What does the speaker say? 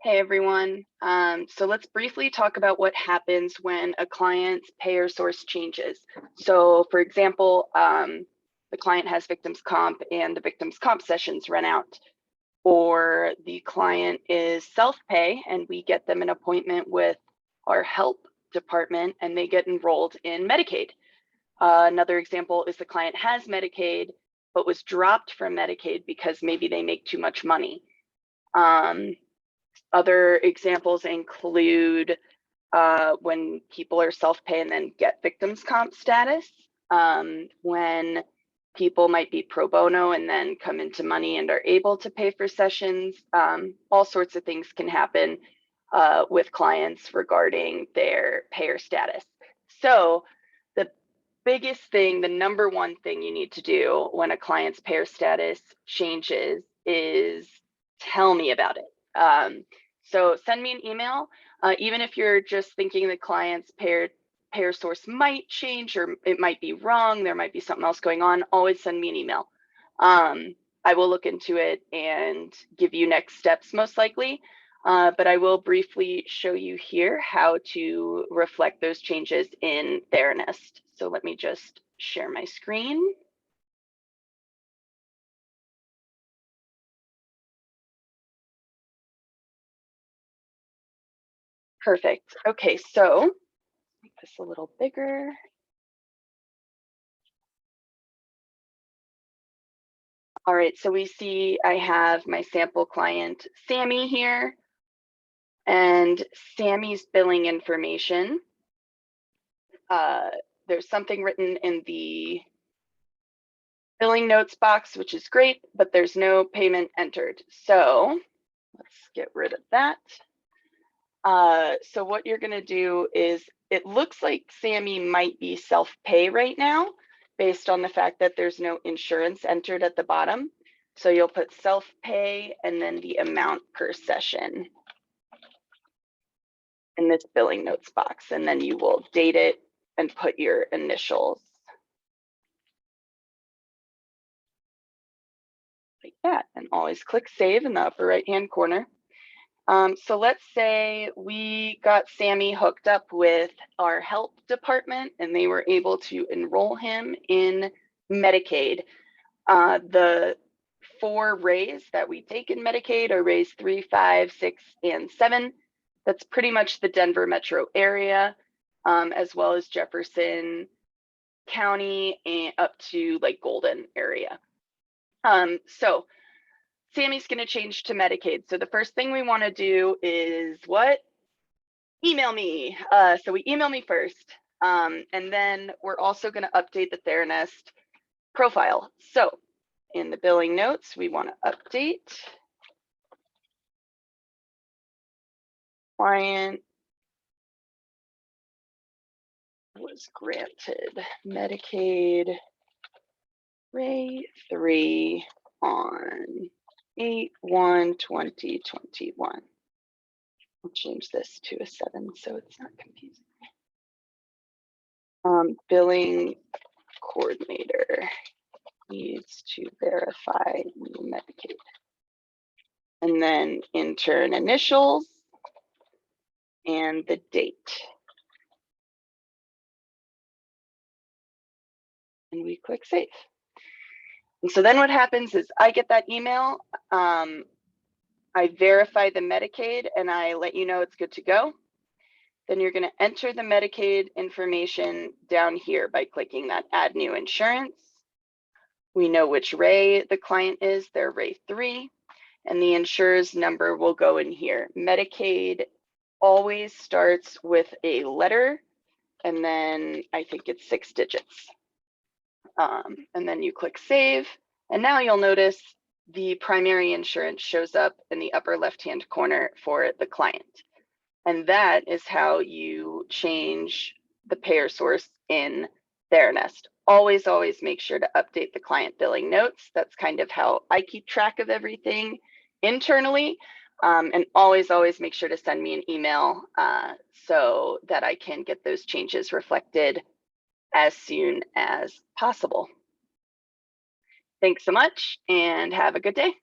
Hey everyone. So let's briefly talk about what happens when a client's payer source changes. So for example, the client has victims comp and the victims comp sessions run out, or the client is self-pay and we get them an appointment with our help department and they get enrolled in Medicaid. Another example is the client has Medicaid but was dropped from Medicaid because maybe they make too much money. Other examples include when people are self-pay and then get victims comp status, when people might be pro bono and then come into money and are able to pay for sessions. All sorts of things can happen with clients regarding their payer status. So the biggest thing, the number one thing you need to do when a client's payer status changes is tell me about it. So send me an email, even if you're just thinking the client's payer source might change or it might be wrong, there might be something else going on, always send me an email. I will look into it and give you next steps most likely, but I will briefly show you here how to reflect those changes in Theranest. So let me just share my screen. Perfect. Okay, so make this a little bigger. All right, so we see I have my sample client, Sammy, here, and Sammy's billing information. There's something written in the billing notes box, which is great, but there's no payment entered. So let's get rid of that. So what you're gonna do is, it looks like Sammy might be self-pay right now, based on the fact that there's no insurance entered at the bottom. So you'll put self-pay and then the amount per session in this billing notes box, and then you will date it and put your initials like that, and always click save in the upper right hand corner. So let's say we got Sammy hooked up with our help department and they were able to enroll him in Medicaid. The 4 rays that we take in Medicaid are rays 3, 5, 6, and 7. That's pretty much the Denver metro area, as well as Jefferson County and up to like Golden area. So Sammy's going to change to Medicaid. So the first thing we want to do is what? Email me. So we email me first. And then we're also going to update the Theranest profile. So in the billing notes, we want to update client was granted Medicaid Ray 3 on 8/1/2021. I'll change this to a 7 so it's not confusing. Billing coordinator needs to verify new Medicaid. And then intern initials and the date. And we click save. And so then what happens is I get that email, I verify the Medicaid and I let you know it's good to go. Then you're going to enter the Medicaid information down here by clicking that add new insurance. We know which ray the client is, they're ray 3, and the insurer's number will go in here. Medicaid always starts with a letter, and then I think it's 6 digits. And then you click save, and now you'll notice the primary insurance shows up in the upper left-hand corner for the client. And that is how you change the payer source in Theranest. Always, always make sure to update the client billing notes. That's kind of how I keep track of everything internally. And always, always make sure to send me an email so that I can get those changes reflected as soon as possible. Thanks so much and have a good day.